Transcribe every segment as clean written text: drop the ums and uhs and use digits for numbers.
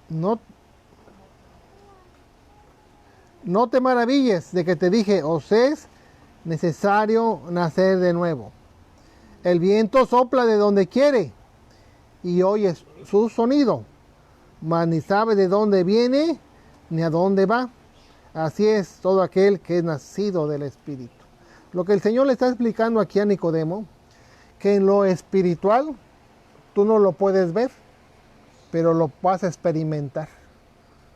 No, no te maravilles de que te dije, os es necesario nacer de nuevo. El viento sopla de donde quiere y oyes su sonido, mas ni sabe de dónde viene ni a dónde va. Así es todo aquel que es nacido del Espíritu. Lo que el Señor le está explicando aquí a Nicodemo, que en lo espiritual tú no lo puedes ver, pero lo vas a experimentar.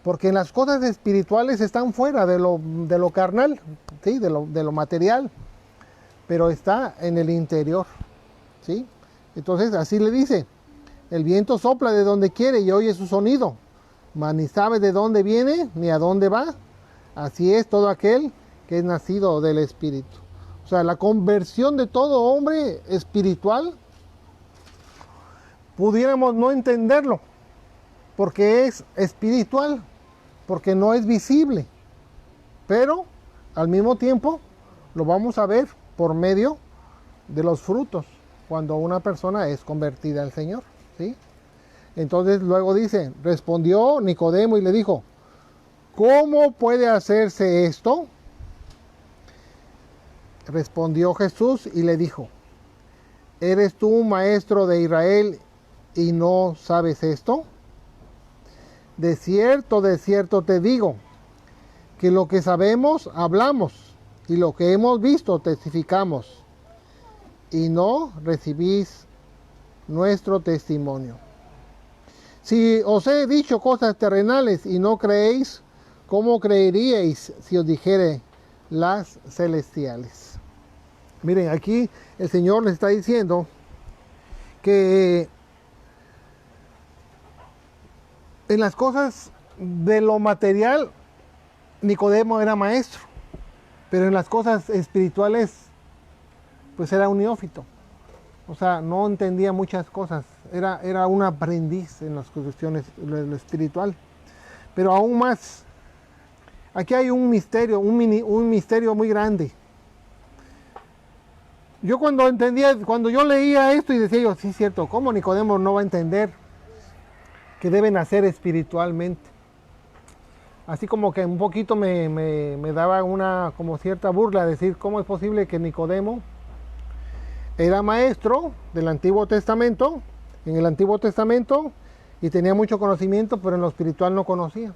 Porque en las cosas espirituales están fuera de lo carnal, ¿sí? de lo material, pero está en el interior. ¿Sí? Entonces así le dice, el viento sopla de donde quiere y oye su sonido, mas ni sabe de dónde viene ni a dónde va. Así es todo aquel que es nacido del Espíritu. O sea, la conversión de todo hombre espiritual, pudiéramos no entenderlo, porque es espiritual, porque no es visible, pero al mismo tiempo lo vamos a ver por medio de los frutos cuando una persona es convertida al Señor, ¿sí? Entonces luego dice, respondió Nicodemo y le dijo, ¿cómo puede hacerse esto? Respondió Jesús y le dijo, ¿eres tú un maestro de Israel y no sabes esto? De cierto te digo, que lo que sabemos hablamos y lo que hemos visto testificamos, y no recibís nuestro testimonio. Si os he dicho cosas terrenales y no creéis, ¿cómo creeríais si os dijere las celestiales? Miren, aquí el Señor les está diciendo que en las cosas de lo material Nicodemo era maestro, pero en las cosas espirituales pues era un neófito. O sea, no entendía muchas cosas, era un aprendiz en las cuestiones de lo espiritual. Pero aún más, aquí hay un misterio, un misterio muy grande. Yo cuando yo leía esto y decía yo, sí es cierto, ¿cómo Nicodemo no va a entender que debe nacer espiritualmente? Así como que un poquito me daba una como cierta burla decir, ¿cómo es posible que Nicodemo era maestro del Antiguo Testamento, en el Antiguo Testamento, y tenía mucho conocimiento, pero en lo espiritual no conocía?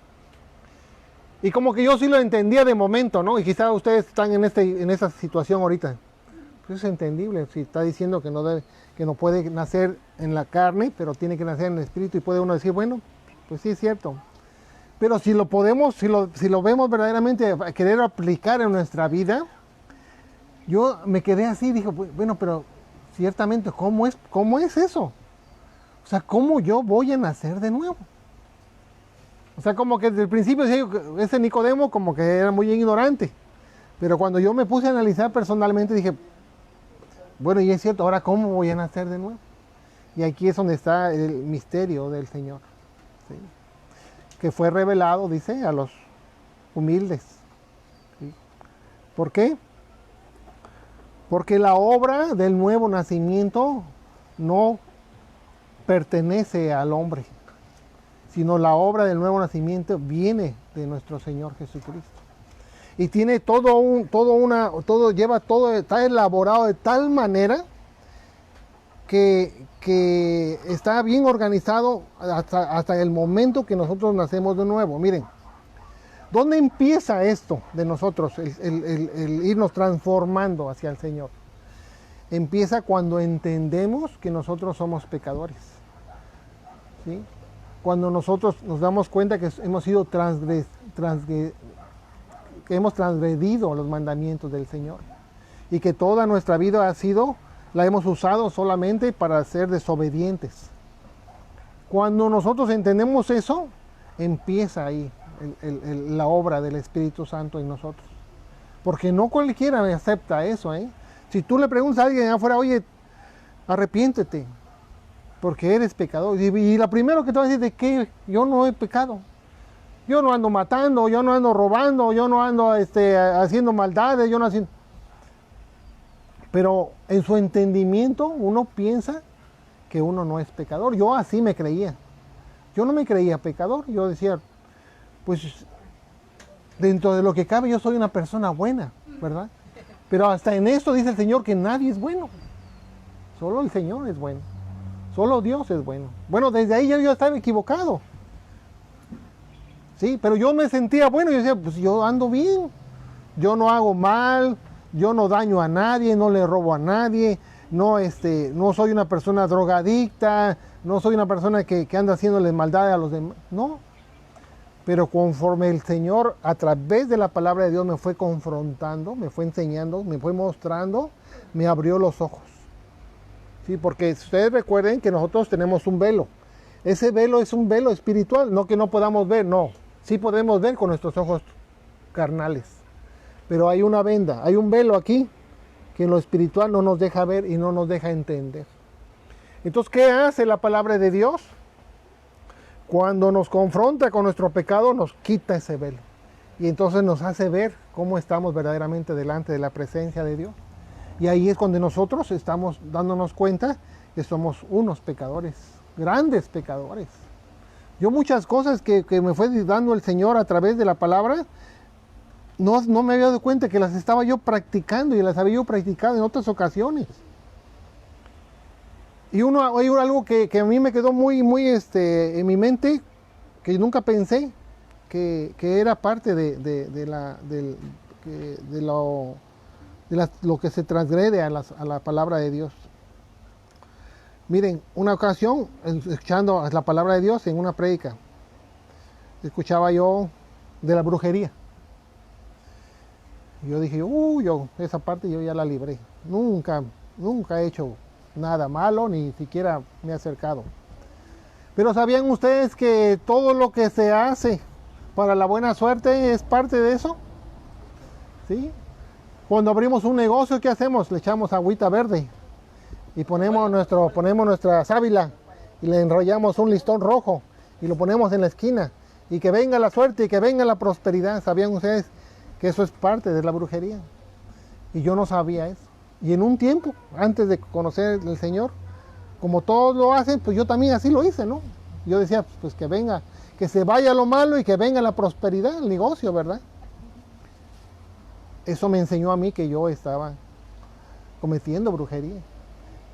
Y como que yo sí lo entendía de momento, ¿no? Y quizás ustedes están en esa situación ahorita. Pues es entendible, si está diciendo que no puede nacer en la carne, pero tiene que nacer en el espíritu, y puede uno decir, bueno, pues sí es cierto. Pero si lo vemos verdaderamente a querer aplicar en nuestra vida, yo me quedé así, dije, bueno, pero ciertamente, ¿cómo es eso? O sea, ¿cómo yo voy a nacer de nuevo? O sea, como que desde el principio ese Nicodemo como que era muy ignorante. Pero cuando yo me puse a analizar personalmente, dije, bueno, y es cierto, ahora ¿cómo voy a nacer de nuevo? Y aquí es donde está el misterio del Señor, ¿sí? Que fue revelado, dice, a los humildes, ¿sí? ¿Por qué? Porque la obra del nuevo nacimiento no pertenece al hombre, sino la obra del nuevo nacimiento viene de nuestro Señor Jesucristo. Y tiene está elaborado de tal manera que está bien organizado hasta el momento que nosotros nacemos de nuevo. Miren, ¿dónde empieza esto de nosotros, el irnos transformando hacia el Señor? Empieza cuando entendemos que nosotros somos pecadores, ¿sí? Cuando nosotros nos damos cuenta que hemos sido que hemos transgredido los mandamientos del Señor y que toda nuestra vida la hemos usado solamente para ser desobedientes. Cuando nosotros entendemos eso, empieza ahí la obra del Espíritu Santo en nosotros. Porque no cualquiera acepta eso, ¿eh? Si tú le preguntas a alguien afuera, oye, arrepiéntete, porque eres pecador. Y lo primero que te va a decir de que yo no he pecado. Yo no ando matando, yo no ando robando, yo no ando haciendo maldades, yo no haciendo... Pero en su entendimiento uno piensa que uno no es pecador. Yo así me creía. yo no me creía pecador. Yo decía, pues dentro de lo que cabe yo soy una persona buena, ¿verdad? Pero hasta en esto dice el Señor que nadie es bueno. Solo el Señor es bueno. Solo Dios es bueno. Bueno, desde ahí yo estaba equivocado. Sí, pero yo me sentía bueno. Yo decía, pues yo ando bien. Yo no hago mal. Yo no daño a nadie. No le robo a nadie. No, no soy una persona drogadicta. No soy una persona que anda haciéndole maldad a los demás. No. Pero conforme el Señor a través de la palabra de Dios me fue confrontando, me fue enseñando, me fue mostrando, me abrió los ojos. Sí, porque ustedes recuerden que nosotros tenemos un velo. Ese velo es un velo espiritual, no que no podamos ver, no. Sí podemos ver con nuestros ojos carnales. Pero hay una venda, hay un velo aquí que en lo espiritual no nos deja ver y no nos deja entender. Entonces, ¿qué hace la palabra de Dios? Cuando nos confronta con nuestro pecado, nos quita ese velo. Y entonces nos hace ver cómo estamos verdaderamente delante de la presencia de Dios. Y ahí es cuando nosotros estamos dándonos cuenta que somos unos pecadores, grandes pecadores. Yo muchas cosas que me fue dando el Señor a través de la palabra, no me había dado cuenta que las estaba yo practicando y las había yo practicado en otras ocasiones. Y hay algo que a mí me quedó muy en mi mente, que nunca pensé que era parte de lo que se transgrede a la palabra de Dios. Miren, una ocasión, escuchando la palabra de Dios en una prédica, escuchaba yo de la brujería. Yo dije, esa parte yo ya la libré. Nunca he hecho nada malo, ni siquiera me he acercado. Pero ¿sabían ustedes que todo lo que se hace para la buena suerte es parte de eso? ¿Sí? Cuando abrimos un negocio, ¿qué hacemos? Le echamos agüita verde y ponemos nuestra sábila y le enrollamos un listón rojo y lo ponemos en la esquina y que venga la suerte y que venga la prosperidad. ¿Sabían ustedes que eso es parte de la brujería? Y yo no sabía eso. Y en un tiempo, antes de conocer al Señor, como todos lo hacen, pues yo también así lo hice, ¿no? Yo decía, pues que venga, que se vaya lo malo y que venga la prosperidad, el negocio, ¿verdad? Eso me enseñó a mí que yo estaba cometiendo brujería.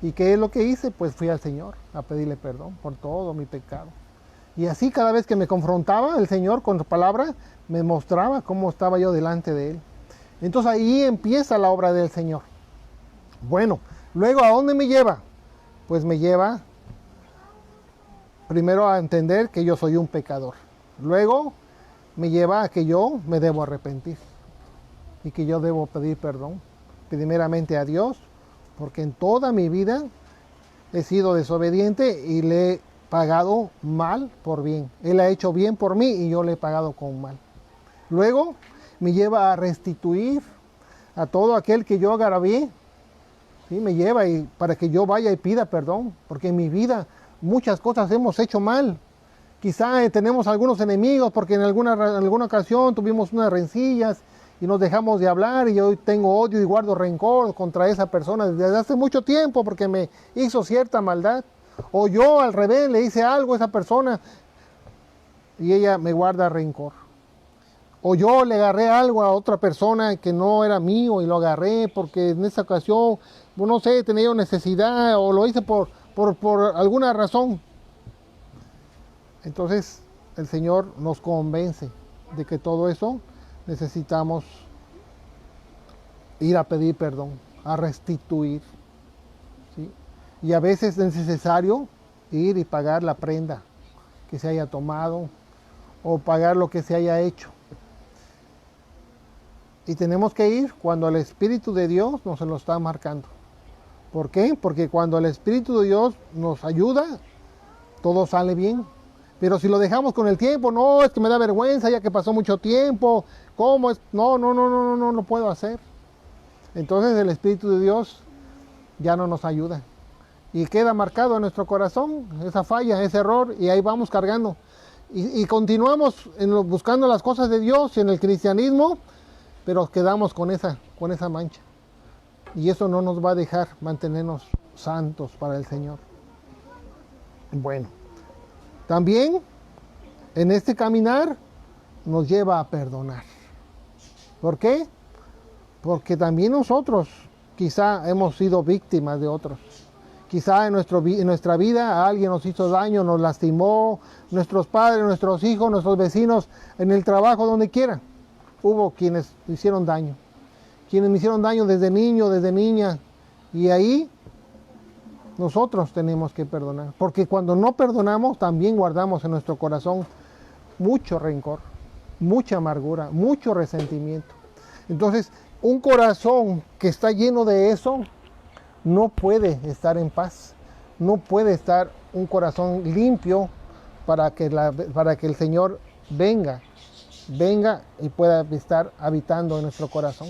¿Y qué es lo que hice? Pues fui al Señor a pedirle perdón por todo mi pecado. Y así cada vez que me confrontaba el Señor con su palabra, me mostraba cómo estaba yo delante de Él. Entonces ahí empieza la obra del Señor. Bueno, luego ¿a dónde me lleva? Pues me lleva primero a entender que yo soy un pecador. Luego me lleva a que yo me debo arrepentir y que yo debo pedir perdón, primeramente a Dios, porque en toda mi vida he sido desobediente y le he pagado mal por bien. Él ha hecho bien por mí y yo le he pagado con mal. Luego me lleva a restituir a todo aquel que yo agravié. ¿Sí? Me lleva para que yo vaya y pida perdón, porque en mi vida muchas cosas hemos hecho mal. Quizá tenemos algunos enemigos porque en alguna ocasión tuvimos unas rencillas y nos dejamos de hablar y yo tengo odio y guardo rencor contra esa persona desde hace mucho tiempo porque me hizo cierta maldad. O yo al revés le hice algo a esa persona y ella me guarda rencor. O yo le agarré algo a otra persona que no era mío y lo agarré porque en esa ocasión, no sé, tenía yo necesidad o lo hice por alguna razón. Entonces el Señor nos convence de que todo eso necesitamos ir a pedir perdón, a restituir. ¿Sí? Y a veces es necesario ir y pagar la prenda que se haya tomado o pagar lo que se haya hecho. Y tenemos que ir cuando el Espíritu de Dios nos lo está marcando. ¿Por qué? Porque cuando el Espíritu de Dios nos ayuda, todo sale bien. Pero si lo dejamos con el tiempo, no, es que me da vergüenza ya que pasó mucho tiempo, ¿cómo es? No lo puedo hacer. Entonces el Espíritu de Dios ya no nos ayuda. Y queda marcado en nuestro corazón esa falla, ese error, y ahí vamos cargando. Y continuamos buscando las cosas de Dios en el cristianismo, pero quedamos con esa mancha. Y eso no nos va a dejar mantenernos santos para el Señor. Bueno, también en este caminar nos lleva a perdonar. ¿Por qué? Porque también nosotros quizá hemos sido víctimas de otros. Quizá en nuestra vida alguien nos hizo daño, nos lastimó, nuestros padres, nuestros hijos, nuestros vecinos, en el trabajo, donde quiera. Hubo quienes hicieron daño. Quienes me hicieron daño desde niño, desde niña. Y ahí nosotros tenemos que perdonar. Porque cuando no perdonamos, también guardamos en nuestro corazón mucho rencor, mucha amargura, mucho resentimiento. Entonces, un corazón que está lleno de eso no puede estar en paz. No puede estar un corazón limpio para que el Señor venga y pueda estar habitando en nuestro corazón.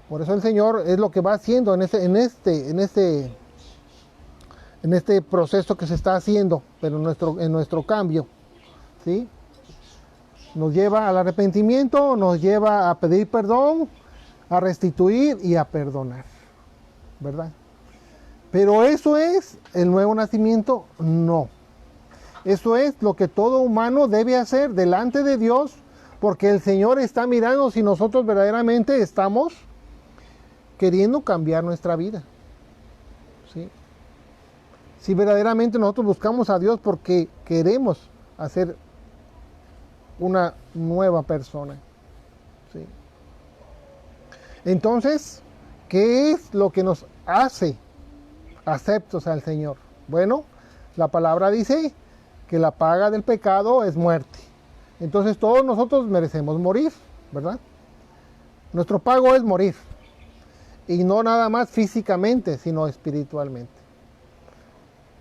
Por eso el Señor es lo que va haciendo en este proceso que se está haciendo, pero en nuestro cambio, ¿sí? Nos lleva al arrepentimiento, nos lleva a pedir perdón, a restituir y a perdonar, ¿verdad? Pero eso es el nuevo nacimiento, no. Eso es lo que todo humano debe hacer delante de Dios, porque el Señor está mirando si nosotros verdaderamente estamos queriendo cambiar nuestra vida, ¿sí? Si verdaderamente nosotros buscamos a Dios porque queremos hacer una nueva persona, ¿sí? Entonces, ¿qué es lo que nos hace aceptos al Señor? Bueno, la palabra dice que la paga del pecado es muerte. Entonces todos nosotros merecemos morir, ¿verdad? Nuestro pago es morir. Y no nada más físicamente, sino espiritualmente.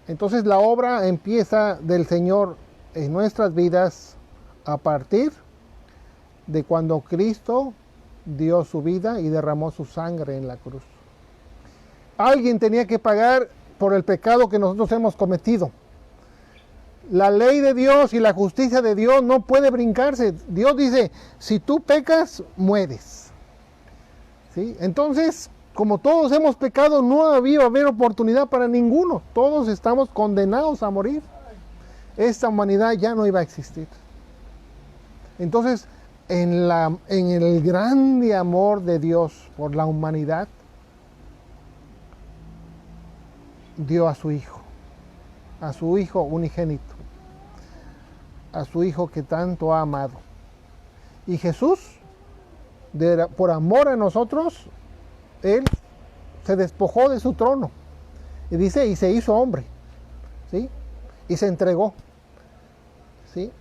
Entonces la obra empieza del Señor en nuestras vidas a partir de cuando Cristo dio su vida y derramó su sangre en la cruz. Alguien tenía que pagar por el pecado que nosotros hemos cometido. La ley de Dios y la justicia de Dios no puede brincarse. Dios dice, si tú pecas, mueres, ¿sí? Entonces, como todos hemos pecado, no había haber oportunidad para ninguno. Todos estamos condenados a morir. Esta humanidad ya no iba a existir. Entonces, en el grande amor de Dios por la humanidad, dio a su Hijo unigénito, a su Hijo que tanto ha amado. Y Jesús, por amor a nosotros, Él se despojó de su trono. Y dice, y se hizo hombre, ¿sí? Y se entregó, ¿sí?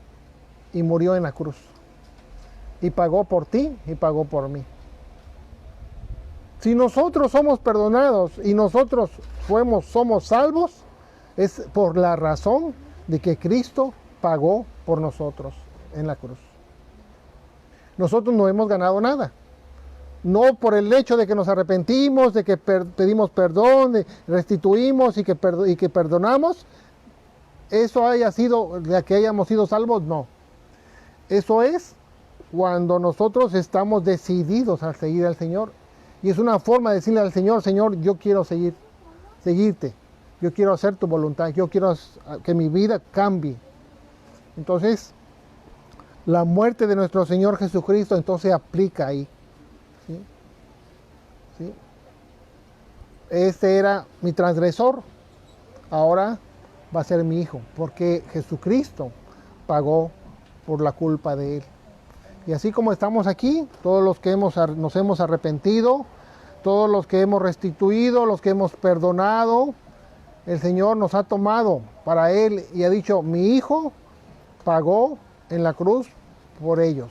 Y murió en la cruz. Y pagó por ti y pagó por mí. Si nosotros somos perdonados y nosotros somos salvos, es por la razón de que Cristo pagó por nosotros en la cruz. Nosotros no hemos ganado nada. No por el hecho de que nos arrepentimos, de que pedimos perdón, de restituimos y que perdonamos, eso haya sido, de que hayamos sido salvos, no. Eso es cuando nosotros estamos decididos a seguir al Señor. Y es una forma de decirle al Señor, Señor, yo quiero seguirte. Yo quiero hacer tu voluntad. Yo quiero que mi vida cambie. Entonces, la muerte de nuestro Señor Jesucristo entonces aplica ahí. ¿Sí? ¿Sí? Este era mi transgresor. Ahora va a ser mi hijo. Porque Jesucristo pagó por la culpa de él. Y así como estamos aquí, todos los que nos hemos arrepentido, todos los que hemos restituido, los que hemos perdonado, el Señor nos ha tomado para Él y ha dicho, mi Hijo pagó en la cruz por ellos.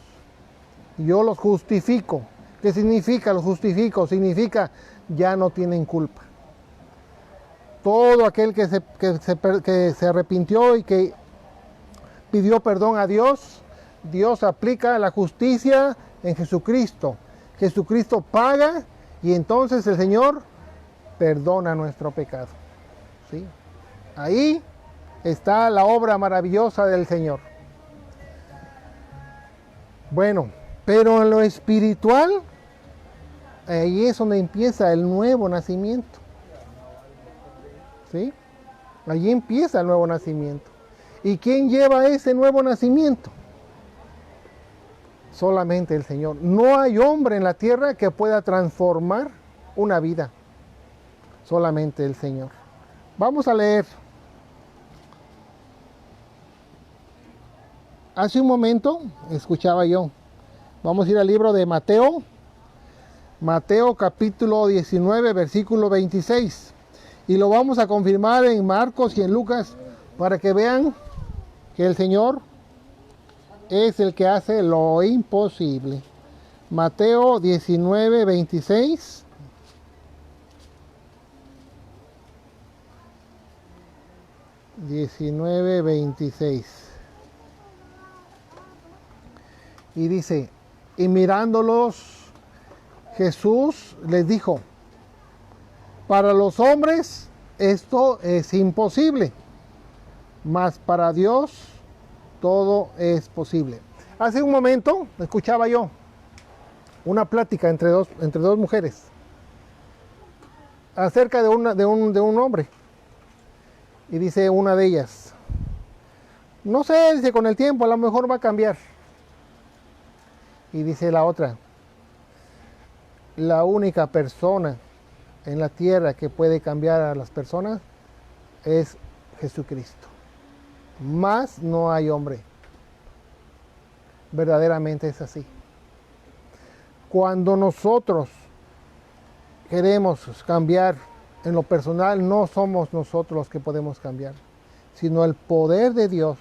Y yo los justifico. ¿Qué significa los justifico? Significa ya no tienen culpa. Todo aquel que se arrepintió y que pidió perdón a Dios, Dios aplica la justicia en Jesucristo. Jesucristo paga y entonces el Señor perdona nuestro pecado. ¿Sí? Ahí está la obra maravillosa del Señor. Bueno, pero en lo espiritual, ahí es donde empieza el nuevo nacimiento. ¿Sí? Allí empieza el nuevo nacimiento. ¿Y quién lleva ese nuevo nacimiento? Solamente el Señor. No hay hombre en la tierra que pueda transformar una vida. Solamente el Señor. Vamos a leer. Hace un momento escuchaba yo. Vamos a ir al libro de Mateo. Mateo capítulo 19, versículo 26. Y lo vamos a confirmar en Marcos y en Lucas para que vean que el Señor es el que hace lo imposible. Mateo 19, 26. Y dice, y mirándolos, Jesús les dijo, para los hombres esto es imposible, mas para Dios todo es posible. Hace un momento escuchaba yo una plática entre dos mujeres acerca de un hombre. Y dice una de ellas, no sé, dice, con el tiempo a lo mejor va a cambiar. Y dice la otra, la única persona en la tierra que puede cambiar a las personas es Jesucristo. Más no hay hombre. Verdaderamente es así. Cuando nosotros queremos cambiar en lo personal, no somos nosotros los que podemos cambiar, sino el poder de Dios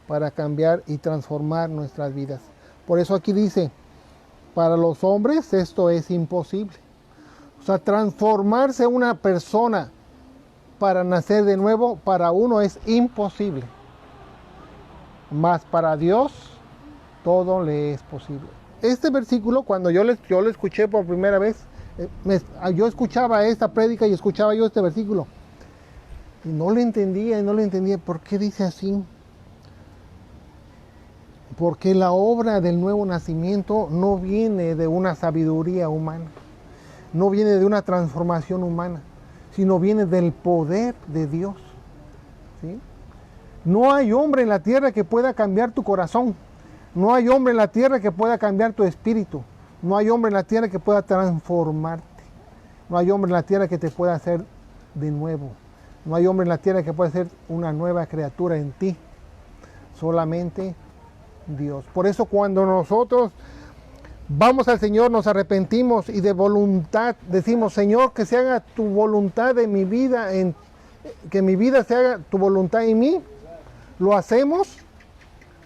para cambiar y transformar nuestras vidas. Por eso aquí dice, para los hombres esto es imposible. O sea, transformarse una persona para nacer de nuevo, para uno es imposible. Mas para Dios todo le es posible. Este versículo, cuando yo lo escuché por primera vez, yo escuchaba esta prédica y escuchaba yo este versículo. Y no le entendía. ¿Por qué dice así? Porque la obra del nuevo nacimiento no viene de una sabiduría humana, no viene de una transformación humana, sino viene del poder de Dios. ¿Sí? No hay hombre en la tierra que pueda cambiar tu corazón, no hay hombre en la tierra que pueda cambiar tu espíritu, no hay hombre en la tierra que pueda transformarte, no hay hombre en la tierra que te pueda hacer de nuevo, no hay hombre en la tierra que pueda hacer una nueva criatura en ti, solamente Dios. Por eso cuando nosotros vamos al Señor, nos arrepentimos y de voluntad decimos, Señor, que se haga tu voluntad en mi vida, que mi vida se haga tu voluntad en mí, lo hacemos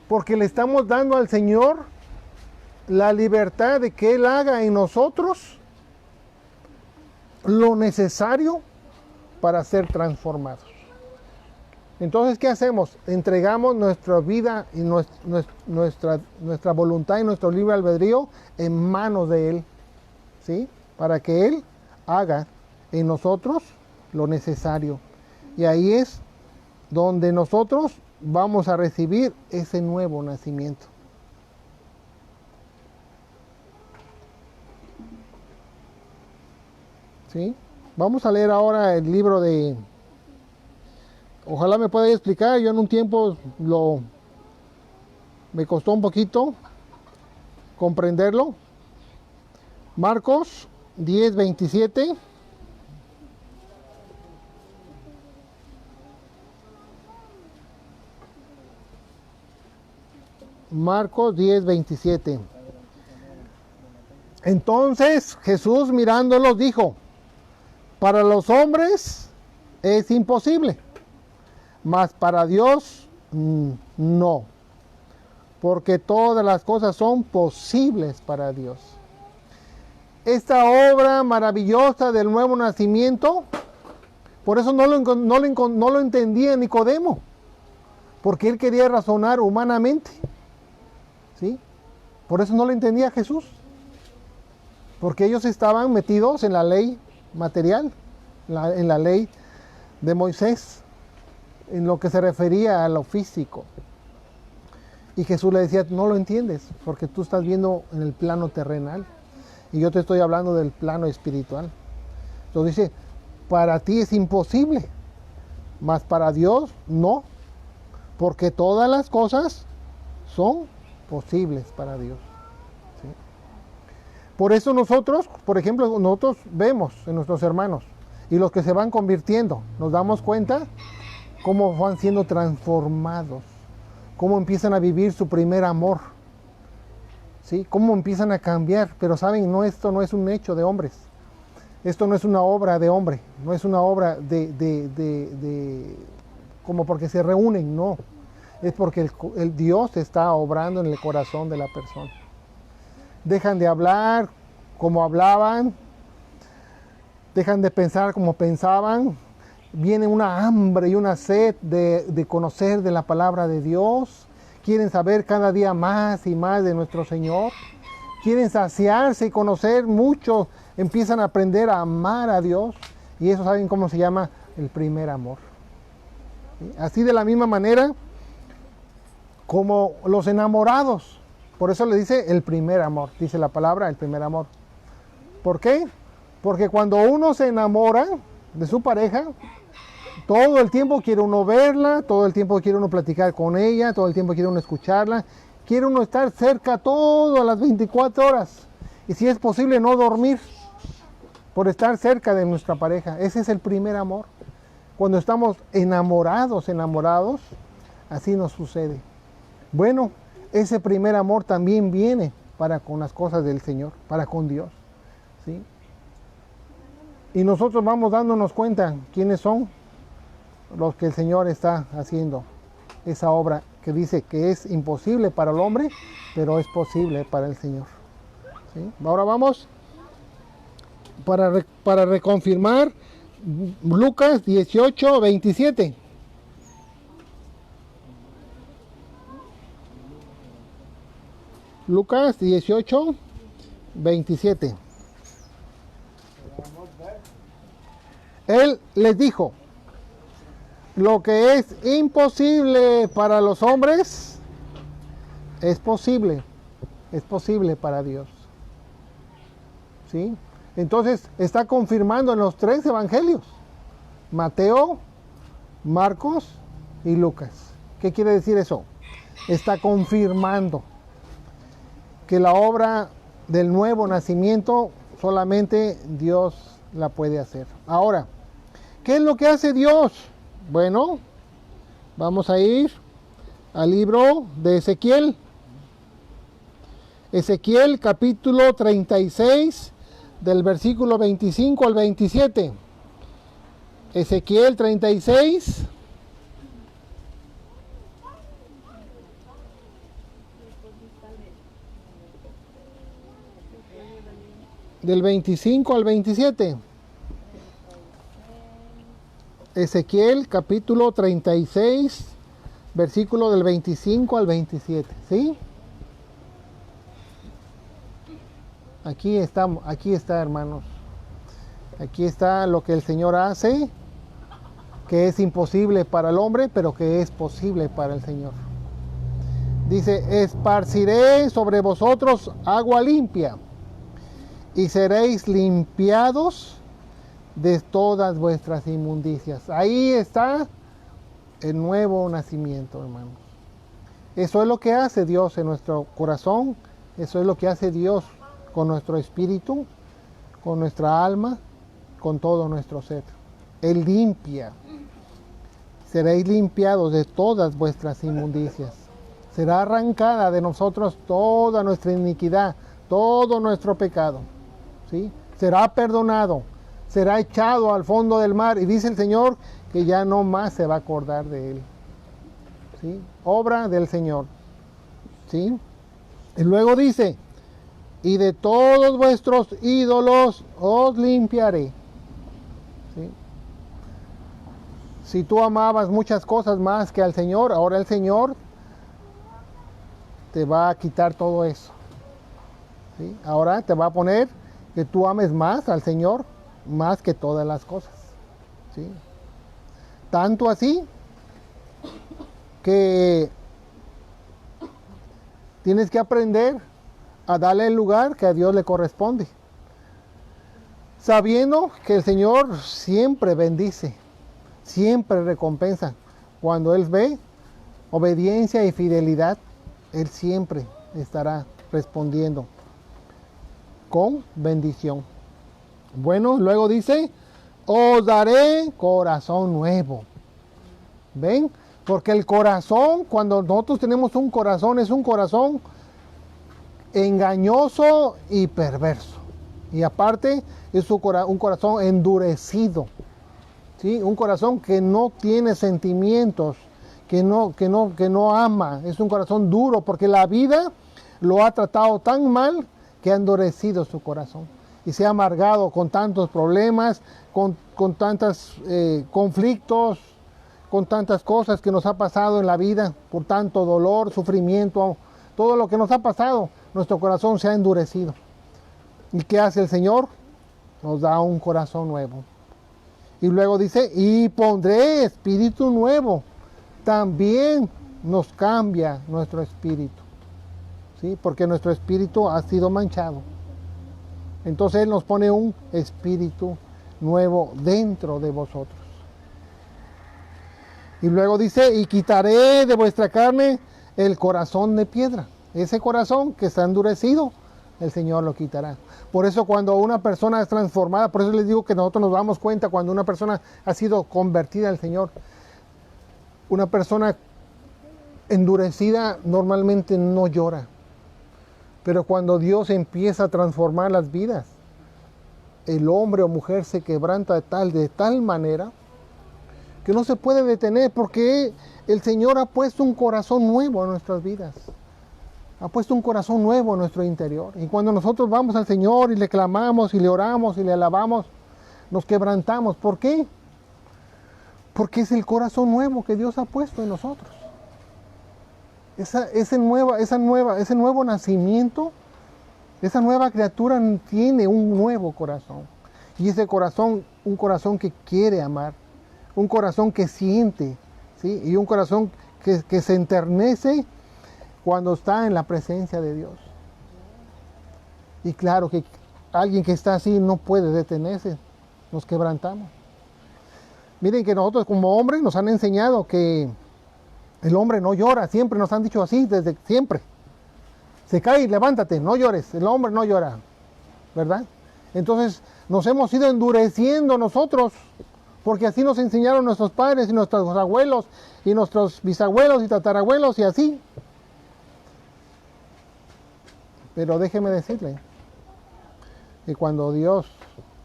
porque le estamos dando al Señor la libertad de que Él haga en nosotros lo necesario para ser transformados. Entonces, ¿qué hacemos? Entregamos nuestra vida y nuestra voluntad y nuestro libre albedrío en manos de Él, ¿sí? Para que Él haga en nosotros lo necesario. Y ahí es donde nosotros vamos a recibir ese nuevo nacimiento. ¿Sí? Vamos a leer ahora el libro de... Ojalá me pueda explicar, yo en un tiempo me costó un poquito comprenderlo. Marcos 10:27. Marcos 10:27. Entonces Jesús mirándolos dijo, para los hombres es imposible, mas para Dios no, porque todas las cosas son posibles para Dios. Esta obra maravillosa del nuevo nacimiento, por eso no lo entendía Nicodemo, porque él quería razonar humanamente, ¿sí? Por eso no lo entendía Jesús, porque ellos estaban metidos en la ley material, en la ley de Moisés, en lo que se refería a lo físico. Y Jesús le decía, no lo entiendes, porque tú estás viendo en el plano terrenal, y yo te estoy hablando del plano espiritual. Entonces dice, para ti es imposible, mas para Dios no, porque todas las cosas son posibles para Dios. ¿Sí? Por eso nosotros, por ejemplo, nosotros vemos en nuestros hermanos y los que se van convirtiendo, nos damos cuenta cómo van siendo transformados, cómo empiezan a vivir su primer amor, ¿sí? Cómo empiezan a cambiar, pero saben, no, esto no es un hecho de hombres, esto no es una obra de hombre, no es una obra de como porque se reúnen, no, es porque el Dios está obrando en el corazón de la persona. Dejan de hablar como hablaban, dejan de pensar como pensaban, viene una hambre y una sed de conocer de la palabra de Dios, quieren saber cada día más y más de nuestro Señor, quieren saciarse y conocer mucho, empiezan a aprender a amar a Dios, y eso saben cómo se llama el primer amor. ¿Sí? Así de la misma manera como los enamorados, por eso le dice el primer amor, dice la palabra el primer amor. ¿Por qué? Porque cuando uno se enamora de su pareja, todo el tiempo quiere uno verla, todo el tiempo quiere uno platicar con ella, todo el tiempo quiere uno escucharla, quiere uno estar cerca todas las 24 horas. Y si es posible no dormir por estar cerca de nuestra pareja. Ese es el primer amor. Cuando estamos enamorados, así nos sucede. Bueno, ese primer amor también viene para con las cosas del Señor, para con Dios. ¿Sí? Y nosotros vamos dándonos cuenta quiénes son los que el Señor está haciendo esa obra que dice que es imposible para el hombre, pero es posible para el Señor. ¿Sí? Ahora vamos para reconfirmar Lucas 18, 27. Lucas 18, 27. Él les dijo, lo que es imposible para los hombres, es posible para Dios. ¿Sí? Entonces está confirmando en los 3 evangelios, Mateo, Marcos y Lucas. ¿Qué quiere decir eso? Está confirmando que la obra del nuevo nacimiento solamente Dios la puede hacer. Ahora, ¿qué es lo que hace Dios? Bueno, vamos a ir al libro de Ezequiel. Ezequiel capítulo 36, del versículo 25 al 27. Ezequiel 36. Del 25 al 27. Ezequiel capítulo 36, versículo del 25 al 27. ¿Sí? Aquí está, hermanos. Aquí está lo que el Señor hace, que es imposible para el hombre, pero que es posible para el Señor. Dice, esparciré sobre vosotros agua limpia, y seréis limpiados de todas vuestras inmundicias. Ahí está el nuevo nacimiento, hermanos. Eso es lo que hace Dios en nuestro corazón, eso es lo que hace Dios con nuestro espíritu, con nuestra alma, con todo nuestro ser. Él limpia. Seréis limpiados de todas vuestras inmundicias. Será arrancada de nosotros toda nuestra iniquidad, todo nuestro pecado. ¿Sí? Será perdonado, será echado al fondo del mar, y dice el Señor que ya no más se va a acordar de él. ¿Sí? Obra del Señor. ¿Sí? Y luego dice, y de todos vuestros ídolos os limpiaré. ¿Sí? Si tú amabas muchas cosas más que al Señor, ahora el Señor te va a quitar todo eso. ¿Sí? Ahora te va a poner que tú ames más al Señor, más que todas las cosas. ¿Sí? Tanto así que tienes que aprender a darle el lugar que a Dios le corresponde, sabiendo que el Señor siempre bendice, siempre recompensa, cuando Él ve obediencia y fidelidad, Él siempre estará respondiendo con bendición. Bueno, luego dice, os daré corazón nuevo. ¿Ven? Porque el corazón, cuando nosotros tenemos un corazón, es un corazón engañoso y perverso. Y aparte, es un corazón endurecido. ¿Sí? Un corazón que no tiene sentimientos, que no ama. Es un corazón duro, porque la vida lo ha tratado tan mal que ha endurecido su corazón. Y se ha amargado con tantos problemas, con tantos conflictos, con tantas cosas que nos ha pasado en la vida, por tanto dolor, sufrimiento, todo lo que nos ha pasado, nuestro corazón se ha endurecido. ¿Y qué hace el Señor? Nos da un corazón nuevo. Y luego dice, y pondré espíritu nuevo. También nos cambia nuestro espíritu, ¿sí? Porque nuestro espíritu ha sido manchado. Entonces Él nos pone un espíritu nuevo dentro de vosotros. Y luego dice, y quitaré de vuestra carne el corazón de piedra. Ese corazón que está endurecido, el Señor lo quitará. Por eso cuando una persona es transformada, por eso les digo que nosotros nos damos cuenta cuando una persona ha sido convertida al Señor. Una persona endurecida normalmente no llora. Pero cuando Dios empieza a transformar las vidas, el hombre o mujer se quebranta de tal manera que no se puede detener, porque el Señor ha puesto un corazón nuevo en nuestras vidas. Ha puesto un corazón nuevo en nuestro interior. Y cuando nosotros vamos al Señor y le clamamos y le oramos y le alabamos, nos quebrantamos. ¿Por qué? Porque es el corazón nuevo que Dios ha puesto en nosotros. Ese nuevo nacimiento, esa nueva criatura tiene un nuevo corazón. Y ese corazón, un corazón que quiere amar, un corazón que siente, ¿sí? Y un corazón que se enternece cuando está en la presencia de Dios. Y claro que alguien que está así no puede detenerse, nos quebrantamos. Miren que nosotros como hombres nos han enseñado que el hombre no llora, siempre nos han dicho así, desde siempre. Se cae, levántate, no llores, el hombre no llora, ¿verdad? Entonces nos hemos ido endureciendo nosotros, porque así nos enseñaron nuestros padres y nuestros abuelos y nuestros bisabuelos y tatarabuelos y así. Pero déjeme decirle que cuando Dios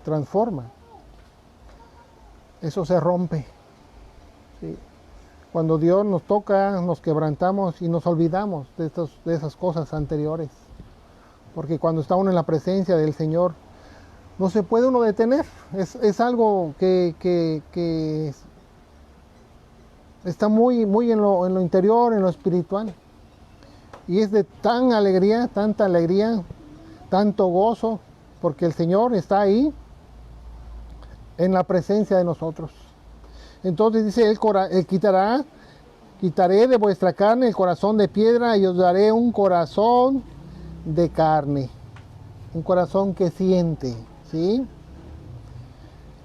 transforma, eso se rompe. ¿Sí? Cuando Dios nos toca, nos quebrantamos y nos olvidamos de esas cosas anteriores. Porque cuando está uno en la presencia del Señor, no se puede uno detener. Es algo que está muy en lo interior, en lo espiritual. Y es de tanta alegría, tanto gozo, porque el Señor está ahí en la presencia de nosotros. Entonces dice, Él quitaré de vuestra carne el corazón de piedra y os daré un corazón de carne, un corazón que siente, ¿sí?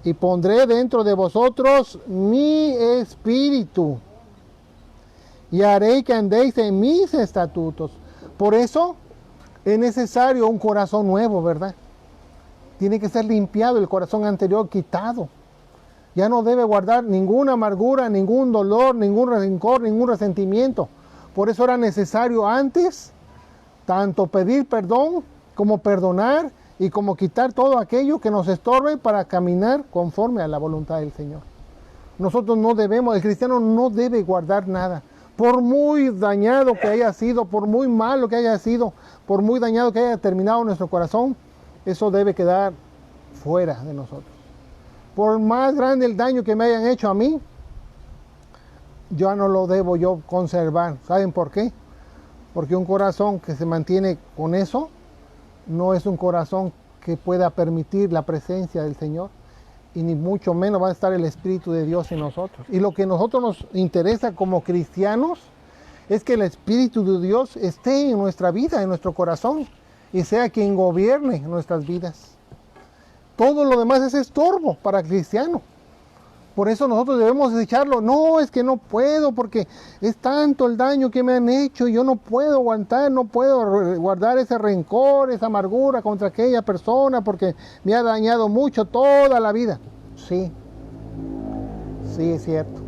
Y pondré dentro de vosotros mi espíritu y haré que andéis en mis estatutos. Por eso es necesario un corazón nuevo, ¿verdad? Tiene que ser limpiado el corazón anterior, quitado. Ya no debe guardar ninguna amargura, ningún dolor, ningún rencor, ningún resentimiento. Por eso era necesario antes tanto pedir perdón como perdonar y como quitar todo aquello que nos estorbe para caminar conforme a la voluntad del Señor. Nosotros no debemos, el cristiano no debe guardar nada. Por muy dañado que haya sido, por muy malo que haya sido, por muy dañado que haya terminado nuestro corazón, eso debe quedar fuera de nosotros. Por más grande el daño que me hayan hecho a mí, ya no lo debo yo conservar. ¿Saben por qué? Porque un corazón que se mantiene con eso, no es un corazón que pueda permitir la presencia del Señor, y ni mucho menos va a estar el Espíritu de Dios en nosotros. Y lo que a nosotros nos interesa como cristianos es que el Espíritu de Dios esté en nuestra vida, en nuestro corazón, y sea quien gobierne nuestras vidas. Todo lo demás es estorbo para el cristiano. Por eso nosotros debemos desecharlo. No, es que no puedo porque es tanto el daño que me han hecho y yo no puedo aguantar, no puedo guardar ese rencor, esa amargura contra aquella persona porque me ha dañado mucho toda la vida. Sí, sí es cierto.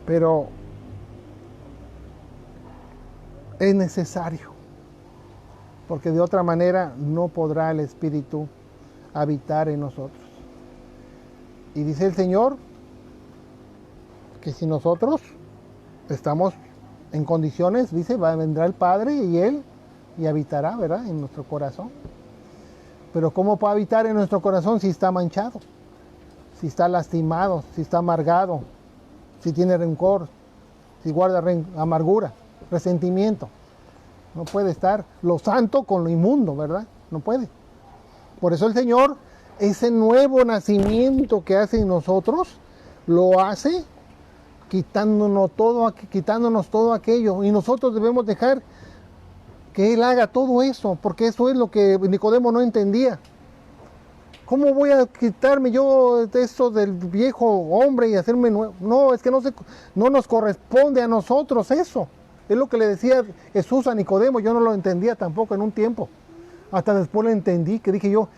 Pero es necesario, porque de otra manera no podrá el Espíritu habitar en nosotros. Y dice el Señor que si nosotros estamos en condiciones, dice, vendrá el Padre y Él y habitará, ¿verdad?, en nuestro corazón. Pero ¿cómo puede habitar en nuestro corazón si está manchado? Si está lastimado, si está amargado, si tiene rencor, si guarda amargura, resentimiento. No puede estar lo santo con lo inmundo, ¿verdad? No puede. Por eso el Señor, ese nuevo nacimiento que hace en nosotros, lo hace quitándonos todo aquello. Y nosotros debemos dejar que Él haga todo eso, porque eso es lo que Nicodemo no entendía. ¿Cómo voy a quitarme yo de eso del viejo hombre y hacerme nuevo? No, es que no nos corresponde a nosotros eso. Es lo que le decía Jesús a Nicodemo. Yo no lo entendía tampoco en un tiempo. Hasta después lo entendí, que dije yo,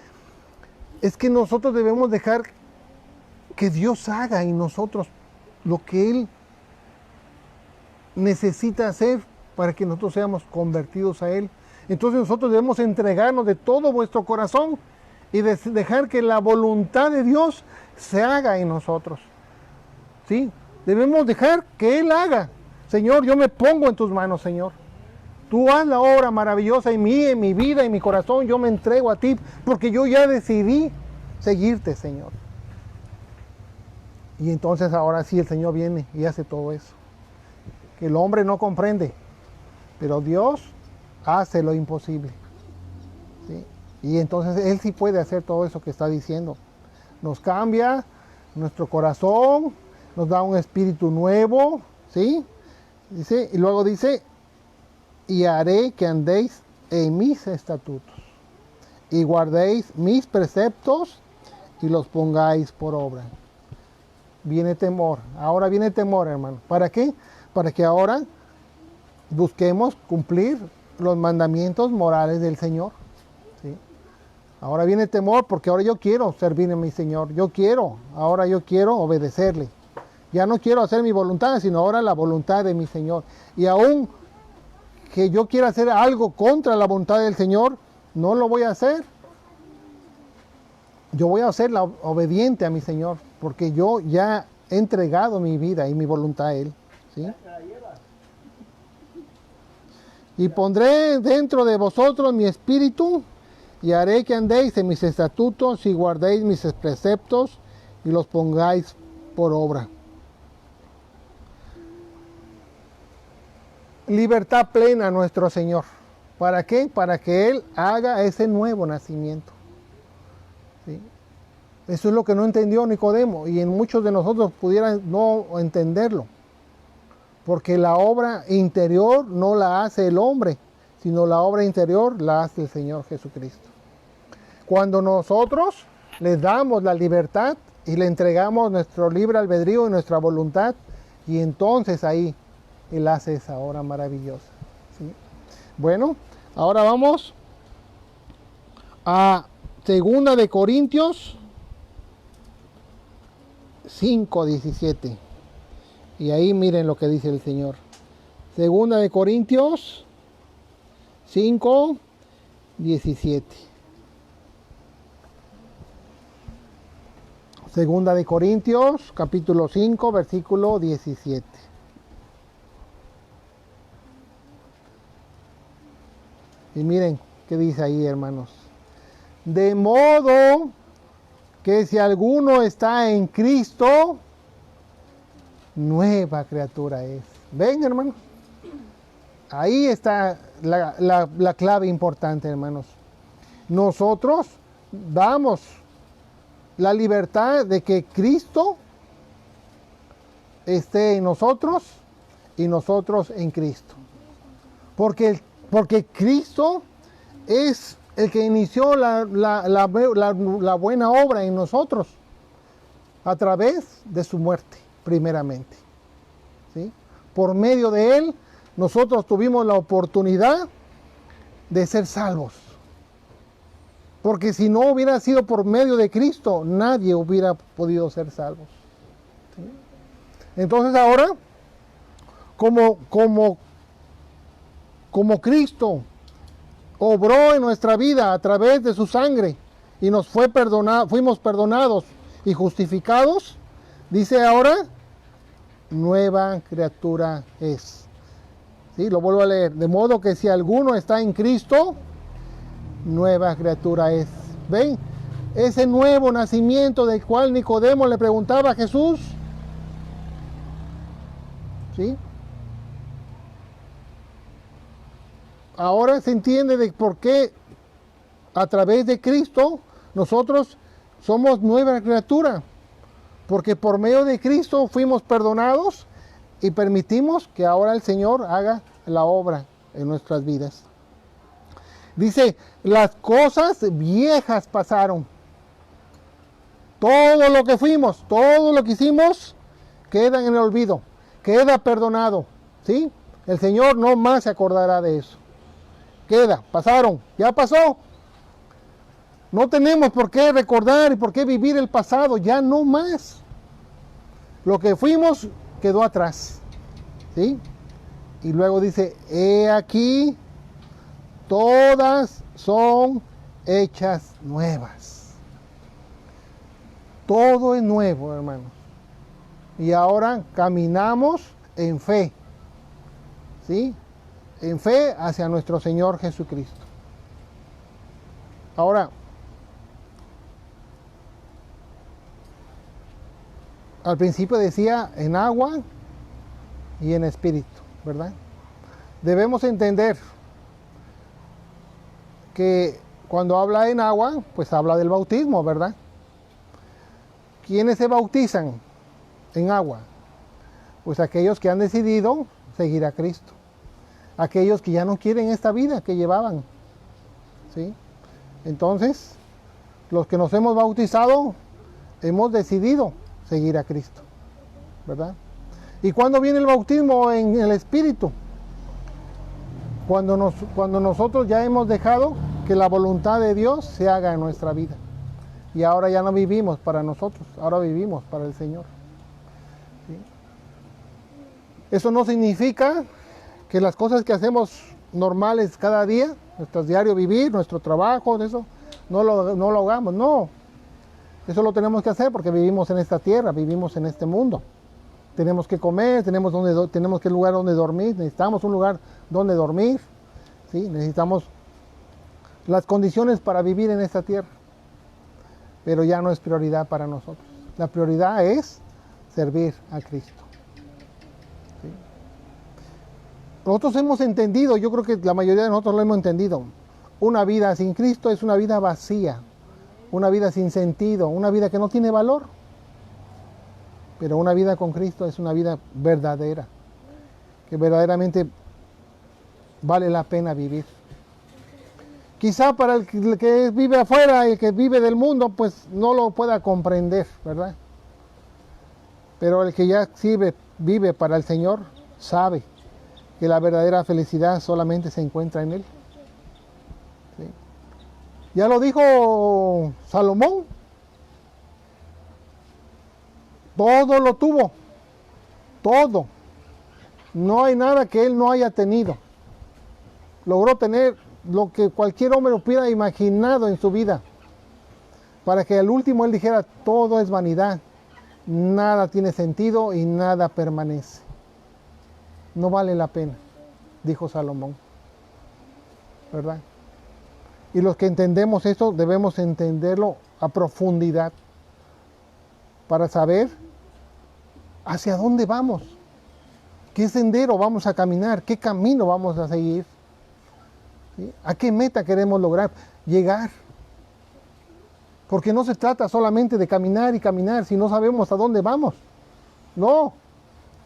es que nosotros debemos dejar que Dios haga en nosotros lo que Él necesita hacer para que nosotros seamos convertidos a Él. Entonces nosotros debemos entregarnos de todo nuestro corazón y dejar que la voluntad de Dios se haga en nosotros. ¿Sí? Debemos dejar que Él haga. Señor, yo me pongo en tus manos, Señor. Tú haz la obra maravillosa en mí, en mi vida, en mi corazón. Yo me entrego a ti porque yo ya decidí seguirte, Señor. Y entonces ahora sí el Señor viene y hace todo eso. Que el hombre no comprende, pero Dios hace lo imposible. ¿Sí? Y entonces Él sí puede hacer todo eso que está diciendo. Nos cambia nuestro corazón, nos da un espíritu nuevo, ¿sí? Dice, y luego dice, y haré que andéis en mis estatutos y guardéis mis preceptos y los pongáis por obra. Viene temor, ahora viene temor, hermano. ¿Para qué? Para que ahora busquemos cumplir los mandamientos morales del Señor. ¿Sí? Ahora viene temor porque ahora yo quiero servir a mi Señor. Ahora yo quiero obedecerle. Ya no quiero hacer mi voluntad, sino ahora la voluntad de mi Señor. Y aún que yo quiera hacer algo contra la voluntad del Señor, no lo voy a hacer. Yo voy a ser obediente a mi Señor, porque yo ya he entregado mi vida y mi voluntad a Él. ¿Sí? Y pondré dentro de vosotros mi espíritu, y haré que andéis en mis estatutos y guardéis mis preceptos y los pongáis por obra. Libertad plena a nuestro Señor. ¿Para qué? Para que Él haga ese nuevo nacimiento. ¿Sí? Eso es lo que no entendió Nicodemo, y en muchos de nosotros pudieran no entenderlo. Porque la obra interior no la hace el hombre, sino la obra interior la hace el Señor Jesucristo. Cuando nosotros le damos la libertad y le entregamos nuestro libre albedrío y nuestra voluntad, y entonces ahí Él hace esa obra maravillosa. ¿Sí? Bueno, ahora vamos a 2 de Corintios 5:17. Y ahí miren lo que dice el Señor. 2 de Corintios 5:17. 2 de Corintios, capítulo 5, versículo 17. Y miren qué dice ahí, hermanos. De modo que si alguno está en Cristo, nueva criatura es. ¿Ven, hermanos? Ahí está la clave importante, hermanos. Nosotros damos la libertad de que Cristo esté en nosotros y nosotros en Cristo. Porque Cristo es el que inició la buena obra en nosotros a través de su muerte, primeramente. ¿Sí? Por medio de él, nosotros tuvimos la oportunidad de ser salvos. Porque si no hubiera sido por medio de Cristo, nadie hubiera podido ser salvos. ¿Sí? Entonces ahora, como Cristo obró en nuestra vida a través de su sangre y nos fuimos perdonados y justificados, dice ahora, nueva criatura es. ¿Sí? Lo vuelvo a leer. De modo que si alguno está en Cristo, nueva criatura es. ¿Ven? Ese nuevo nacimiento del cual Nicodemo le preguntaba a Jesús. ¿Sí? Ahora se entiende de por qué a través de Cristo nosotros somos nueva criatura. Porque por medio de Cristo fuimos perdonados y permitimos que ahora el Señor haga la obra en nuestras vidas. Dice, las cosas viejas pasaron. Todo lo que fuimos, todo lo que hicimos, queda en el olvido, queda perdonado. ¿Sí? El Señor no más se acordará de eso. Queda, pasaron, ya pasó. No tenemos por qué recordar y por qué vivir el pasado, ya no más. Lo que fuimos quedó atrás. ¿Sí? Y luego dice, he aquí, todas son hechas nuevas. Todo es nuevo, hermanos. Y ahora caminamos en fe. ¿Sí? En fe hacia nuestro Señor Jesucristo. Ahora, al principio decía en agua y en espíritu, ¿verdad? Debemos entender que cuando habla en agua, pues habla del bautismo, ¿verdad? ¿Quiénes se bautizan en agua? Pues aquellos que han decidido seguir a Cristo. Aquellos que ya no quieren esta vida que llevaban. ¿Sí? Entonces, los que nos hemos bautizado, hemos decidido seguir a Cristo, ¿verdad? ¿Y cuándo viene el bautismo en el Espíritu? Cuando nosotros ya hemos dejado que la voluntad de Dios se haga en nuestra vida. Y ahora ya no vivimos para nosotros, ahora vivimos para el Señor. ¿Sí? Eso no significa que las cosas que hacemos normales cada día, nuestro diario vivir, nuestro trabajo, eso, no lo hagamos, no. Eso lo tenemos que hacer porque vivimos en esta tierra, vivimos en este mundo. Tenemos que comer, tenemos que un lugar donde dormir, necesitamos un lugar donde dormir, ¿sí? Necesitamos las condiciones para vivir en esta tierra. Pero ya no es prioridad para nosotros. La prioridad es servir a Cristo. ¿Sí? Nosotros hemos entendido, yo creo que la mayoría de nosotros lo hemos entendido. Una vida sin Cristo es una vida vacía, una vida sin sentido, una vida que no tiene valor. Pero una vida con Cristo es una vida verdadera, que verdaderamente vale la pena vivir. Quizá para el que vive afuera, el que vive del mundo, pues no lo pueda comprender, ¿verdad? Pero el que ya vive para el Señor, sabe que la verdadera felicidad solamente se encuentra en Él. ¿Sí? Ya lo dijo Salomón. Todo lo tuvo, todo. No hay nada que él no haya tenido. Logró tener lo que cualquier hombre hubiera imaginado en su vida. Para que al último él dijera, todo es vanidad, nada tiene sentido y nada permanece. No vale la pena, dijo Salomón. ¿Verdad? Y los que entendemos esto debemos entenderlo a profundidad. Para saber hacia dónde vamos, qué sendero vamos a caminar, qué camino vamos a seguir, ¿sí? A qué meta queremos lograr, llegar. Porque no se trata solamente de caminar y caminar si no sabemos a dónde vamos. No,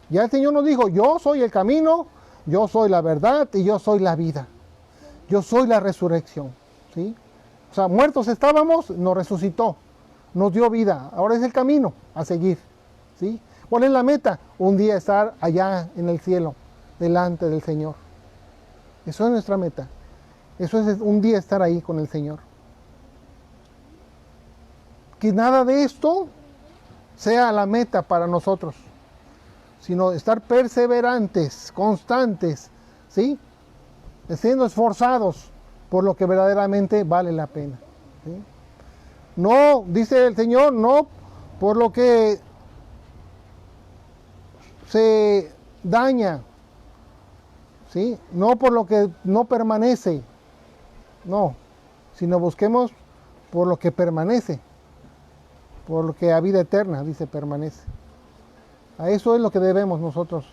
ya el Señor nos dijo, yo soy el camino, yo soy la verdad y yo soy la vida. Yo soy la resurrección. ¿sí? O sea, muertos estábamos, nos resucitó, nos dio vida. Ahora es el camino a seguir, ¿sí? ¿Cuál es la meta? Un día estar allá en el cielo, delante del Señor. Eso es nuestra meta. Eso es un día estar ahí con el Señor. Que nada de esto sea la meta para nosotros, sino estar perseverantes, constantes, ¿sí? Siendo esforzados por lo que verdaderamente vale la pena, ¿sí? No, dice el Señor, no por lo que se daña, ¿sí? No por lo que no permanece, no, sino busquemos por lo que permanece, por lo que a vida eterna, dice, permanece. A eso es lo que debemos nosotros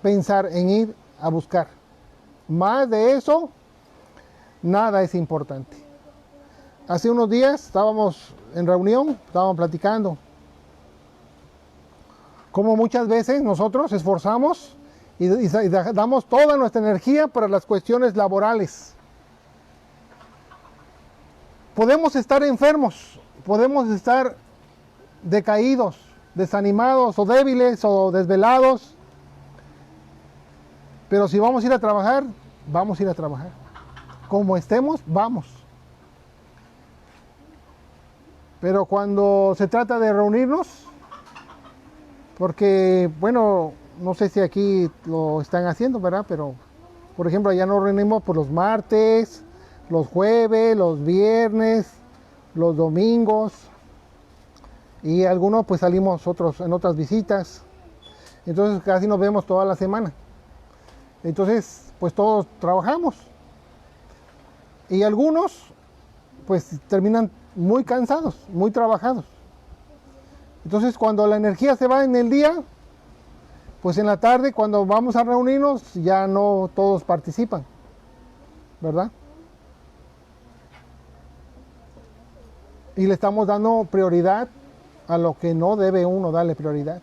pensar en ir a buscar. Más de eso, nada es importante. Hace unos días estábamos en reunión, estábamos platicando cómo muchas veces nosotros esforzamos y damos toda nuestra energía para las cuestiones laborales. Podemos estar enfermos, podemos estar decaídos, desanimados o débiles o desvelados, pero si vamos a ir a trabajar, vamos a ir a trabajar. Como estemos, vamos. Pero cuando se trata de reunirnos, porque, bueno, no sé si aquí lo están haciendo, ¿verdad? Pero, por ejemplo, allá nos reunimos por los martes, los jueves, los viernes, los domingos, y algunos pues salimos otros en otras visitas. Entonces casi nos vemos toda la semana. Entonces, pues todos trabajamos. Y algunos pues terminan muy cansados, muy trabajados. Entonces, cuando la energía se va en el día, pues en la tarde, cuando vamos a reunirnos, ya no todos participan, ¿verdad? Y le estamos dando prioridad a lo que no debe uno darle prioridad.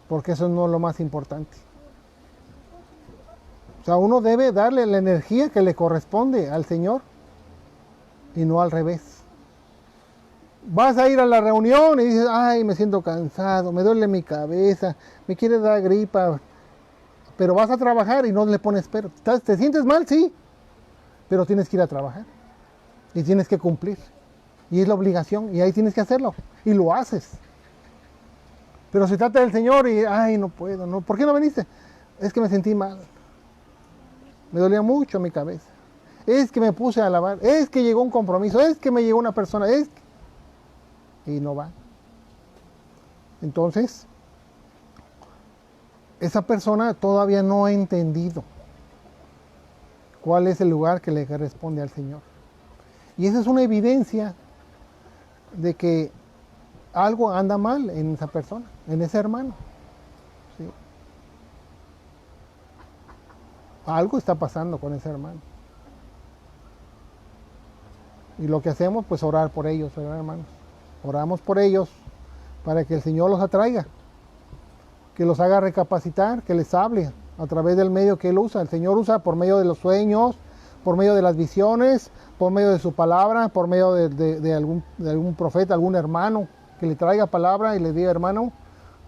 Porque eso no es lo más importante. O sea, uno debe darle la energía que le corresponde al Señor y no al revés. Vas a ir a la reunión y dices, ay, me siento cansado, me duele mi cabeza, me quiere dar gripa, pero vas a trabajar y no le pones pero. ¿Te sientes mal? Sí, pero tienes que ir a trabajar y tienes que cumplir. Y es la obligación y ahí tienes que hacerlo y lo haces. Pero se trata del Señor y, ay, no puedo, no. ¿Por qué no viniste? Es que me sentí mal. Me dolía mucho mi cabeza. Es que me puse a lavar. Es que llegó un compromiso. Es que me llegó una persona. Y no va. Entonces, esa persona todavía no ha entendido cuál es el lugar que le corresponde al Señor. Y esa es una evidencia de que algo anda mal en esa persona, en ese hermano. ¿Sí? Algo está pasando con ese hermano. Y lo que hacemos, pues orar por ellos, ¿verdad, hermanos? Oramos por ellos para que el Señor los atraiga, que los haga recapacitar, que les hable a través del medio que Él usa. El Señor usa por medio de los sueños, por medio de las visiones, por medio de su palabra, por medio de algún profeta, algún hermano, que le traiga palabra y le diga, hermano,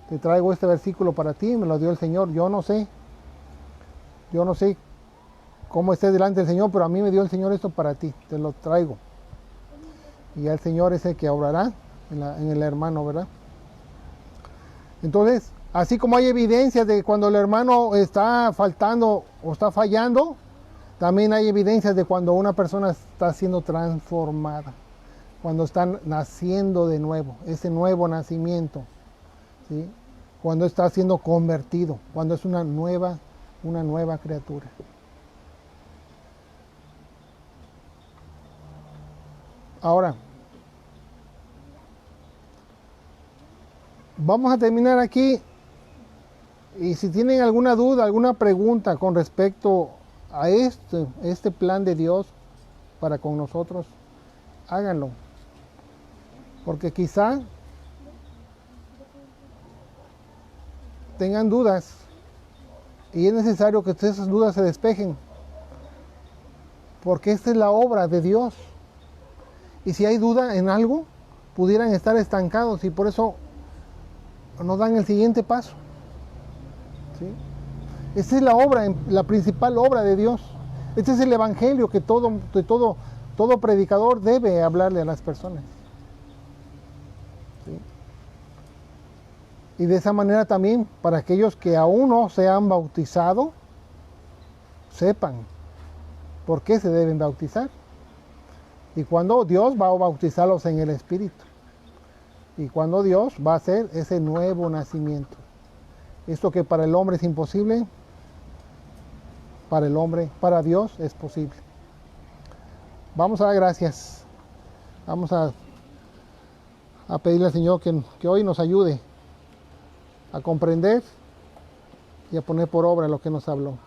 te traigo este versículo para ti, me lo dio el Señor. Yo no sé cómo estés delante del Señor, pero a mí me dio el Señor esto para ti, te lo traigo. Y el Señor es el que obrará en el hermano, ¿verdad? Entonces, así como hay evidencias de cuando el hermano está faltando o está fallando, también hay evidencias de cuando una persona está siendo transformada, cuando están naciendo de nuevo, ese nuevo nacimiento, ¿sí? Cuando está siendo convertido, cuando es una nueva criatura. Ahora, vamos a terminar aquí y si tienen alguna duda, alguna pregunta con respecto a este plan de Dios para con nosotros, háganlo. Porque quizá tengan dudas y es necesario que esas dudas se despejen porque esta es la obra de Dios. Y si hay duda en algo, pudieran estar estancados y por eso no dan el siguiente paso. ¿Sí? Esta es la obra, la principal obra de Dios. Este es el evangelio que todo predicador debe hablarle a las personas. ¿Sí? Y de esa manera también, para aquellos que aún no se han bautizado, sepan por qué se deben bautizar. Y cuando Dios va a bautizarlos en el Espíritu. Y cuando Dios va a hacer ese nuevo nacimiento. Esto que para el hombre es imposible, para Dios es posible. Vamos a dar gracias. Vamos a pedirle al Señor que hoy nos ayude a comprender y a poner por obra lo que nos habló.